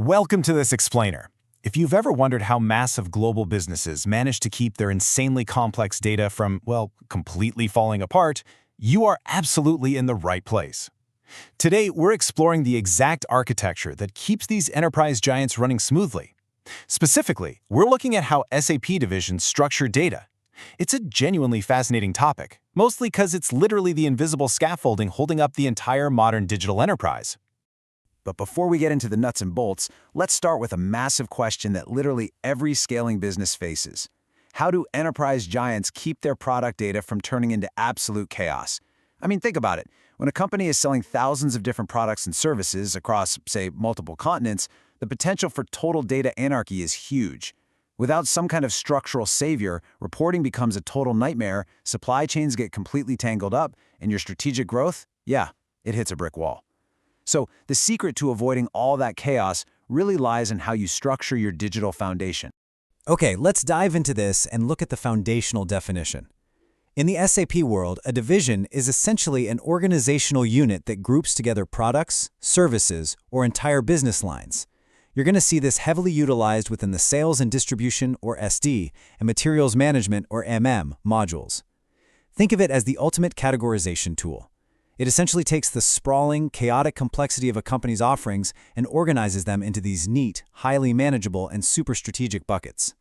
Welcome to this explainer. If you've ever wondered how massive global businesses manage to keep their insanely complex data from, well, completely falling apart, you are absolutely in the right place. Today, we're exploring the exact architecture that keeps these enterprise giants running smoothly. Specifically, we're looking at how SAP divisions structure data. It's a genuinely fascinating topic, mostly because it's literally the invisible scaffolding holding up the entire modern digital enterprise. But before we get into the nuts and bolts, let's start with a massive question that literally every scaling business faces. How do enterprise giants keep their product data from turning into absolute chaos? I mean, think about it. When a company is selling thousands of different products and services across, say, multiple continents, the potential for total data anarchy is huge. Without some kind of structural savior, reporting becomes a total nightmare, supply chains get completely tangled up, and your strategic growth, yeah, it hits a brick wall. So the secret to avoiding all that chaos really lies in how you structure your digital foundation. Okay, let's dive into this and look at the foundational definition. In the SAP world, a division is essentially an organizational unit that groups together products, services, or entire business lines. You're going to see this heavily utilized within the sales and distribution, or SD, and materials management, or MM, modules. Think of it as the ultimate categorization tool. It essentially takes the sprawling, chaotic complexity of a company's offerings and organizes them into these neat, highly manageable, and super strategic buckets.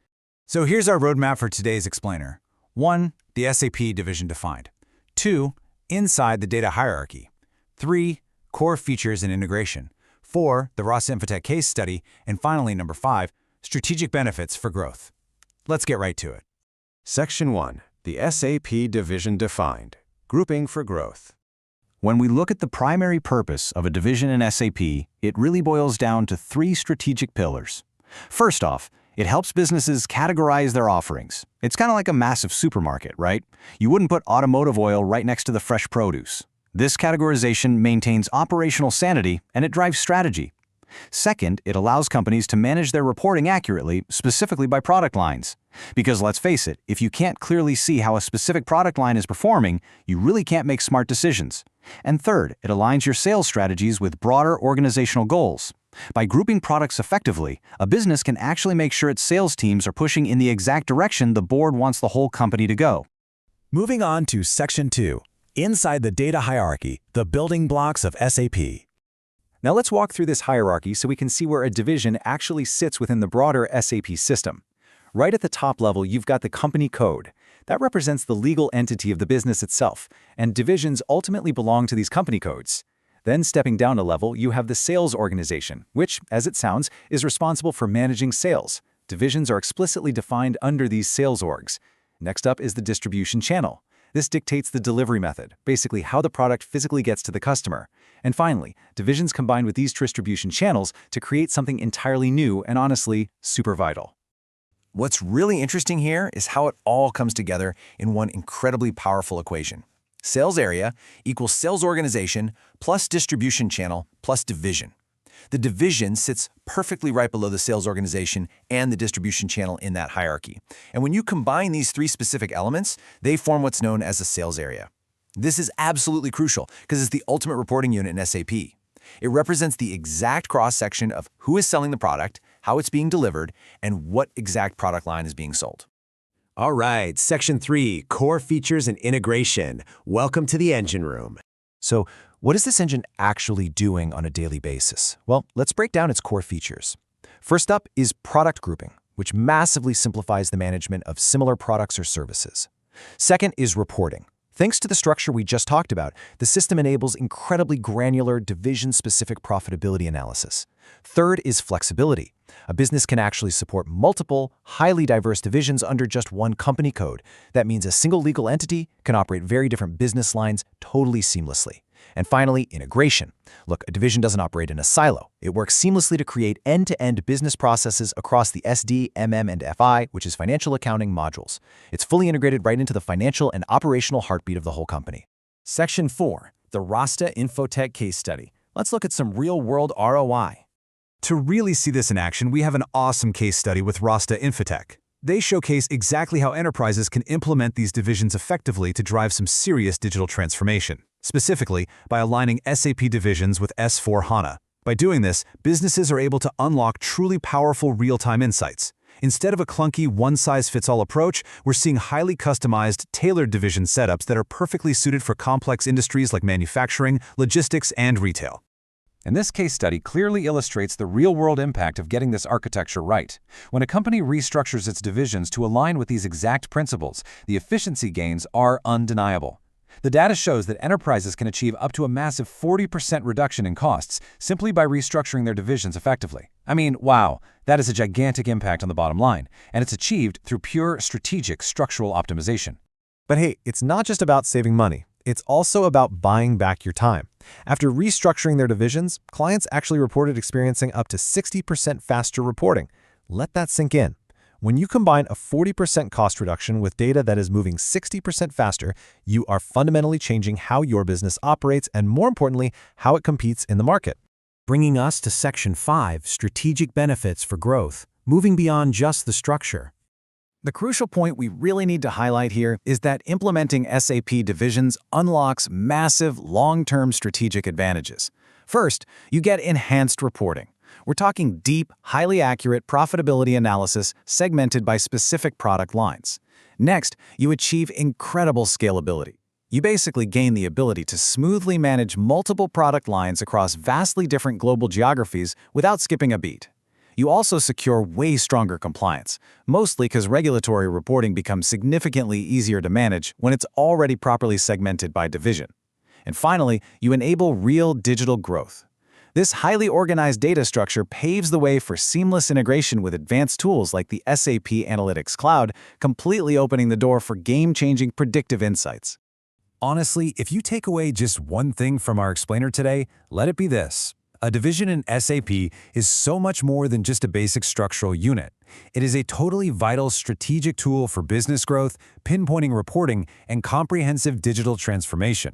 So here's our roadmap for today's explainer. 1. The SAP division defined. 2. Inside the data hierarchy. 3. Core features and integration. 4. The Rasta Infotech case study. And finally, number 5. Strategic benefits for growth. Let's get right to it. Section 1. The SAP division defined. Grouping for growth. When we look at the primary purpose of a division in SAP, it really boils down to 3 strategic pillars. First off, it helps businesses categorize their offerings. It's kind of like a massive supermarket, right? You wouldn't put automotive oil right next to the fresh produce. This categorization maintains operational sanity and it drives strategy. Second, it allows companies to manage their reporting accurately, specifically by product lines. Because let's face it, if you can't clearly see how a specific product line is performing, you really can't make smart decisions. And third, it aligns your sales strategies with broader organizational goals. By grouping products effectively, a business can actually make sure its sales teams are pushing in the exact direction the board wants the whole company to go. Moving on to Section 2, Inside the Data Hierarchy, the Building Blocks of SAP. Now let's walk through this hierarchy so we can see where a division actually sits within the broader SAP system. Right at the top level, you've got the company code. That represents the legal entity of the business itself, and divisions ultimately belong to these company codes. Then stepping down a level, you have the sales organization, which, as it sounds, is responsible for managing sales. Divisions are explicitly defined under these sales orgs. Next up is the distribution channel. This dictates the delivery method, basically how the product physically gets to the customer. And finally, divisions combine with these distribution channels to create something entirely new and honestly, super vital. What's really interesting here is how it all comes together in one incredibly powerful equation. Sales area equals sales organization plus distribution channel plus division. The division sits perfectly right below the sales organization and the distribution channel in that hierarchy. And when you combine these 3 specific elements, they form what's known as a sales area. This is absolutely crucial because it's the ultimate reporting unit in SAP. It represents the exact cross-section of who is selling the product, how it's being delivered, and what exact product line is being sold. All right, Section 3, Core Features and Integration. Welcome to the engine room. So, what is this engine actually doing on a daily basis? Well, let's break down its core features. First up is product grouping, which massively simplifies the management of similar products or services. Second is reporting. Thanks to the structure we just talked about, the system enables incredibly granular, division-specific profitability analysis. Third is flexibility. A business can actually support multiple, highly diverse divisions under just one company code. That means a single legal entity can operate very different business lines totally seamlessly. And finally, integration. Look, a division doesn't operate in a silo. It works seamlessly to create end-to-end business processes across the SD, MM, and FI, which is financial accounting modules. It's fully integrated right into the financial and operational heartbeat of the whole company. Section 4, the Rasta Infotech case study. Let's look at some real-world ROI. To really see this in action, we have an awesome case study with Rasta Infotech. They showcase exactly how enterprises can implement these divisions effectively to drive some serious digital transformation, specifically by aligning SAP divisions with S/4HANA. By doing this, businesses are able to unlock truly powerful real-time insights. Instead of a clunky one-size-fits-all approach, we're seeing highly customized, tailored division setups that are perfectly suited for complex industries like manufacturing, logistics, and retail. And this case study clearly illustrates the real-world impact of getting this architecture right. When a company restructures its divisions to align with these exact principles, the efficiency gains are undeniable. The data shows that enterprises can achieve up to a massive 40% reduction in costs simply by restructuring their divisions effectively. I mean, wow, that is a gigantic impact on the bottom line, and it's achieved through pure strategic structural optimization. But hey, it's not just about saving money. It's also about buying back your time. After restructuring their divisions, clients actually reported experiencing up to 60% faster reporting. Let that sink in. When you combine a 40% cost reduction with data that is moving 60% faster, you are fundamentally changing how your business operates and, more importantly, how it competes in the market. Bringing us to Section 5, Strategic Benefits for Growth, moving beyond just the structure. The crucial point we really need to highlight here is that implementing SAP divisions unlocks massive long-term strategic advantages. First, you get enhanced reporting. We're talking deep, highly accurate profitability analysis segmented by specific product lines. Next, you achieve incredible scalability. You basically gain the ability to smoothly manage multiple product lines across vastly different global geographies without skipping a beat. You also secure way stronger compliance, mostly because regulatory reporting becomes significantly easier to manage when it's already properly segmented by division. And finally, you enable real digital growth. This highly organized data structure paves the way for seamless integration with advanced tools like the SAP Analytics Cloud, completely opening the door for game-changing predictive insights. Honestly, if you take away just one thing from our explainer today, let it be this. A division in SAP is so much more than just a basic structural unit. It is a totally vital strategic tool for business growth, pinpointing reporting, and comprehensive digital transformation.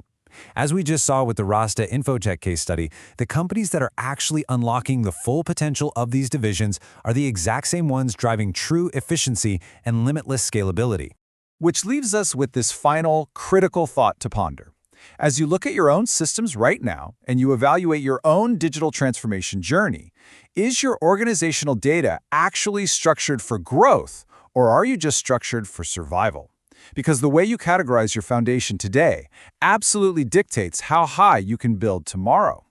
As we just saw with the Rasta Infotech case study, the companies that are actually unlocking the full potential of these divisions are the exact same ones driving true efficiency and limitless scalability. Which leaves us with this final, critical thought to ponder. As you look at your own systems right now and you evaluate your own digital transformation journey, is your organizational data actually structured for growth, or are you just structured for survival? Because the way you categorize your foundation today absolutely dictates how high you can build tomorrow.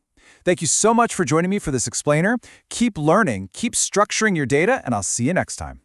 Thank you so much for joining me for this explainer. Keep learning, keep structuring your data, and I'll see you next time.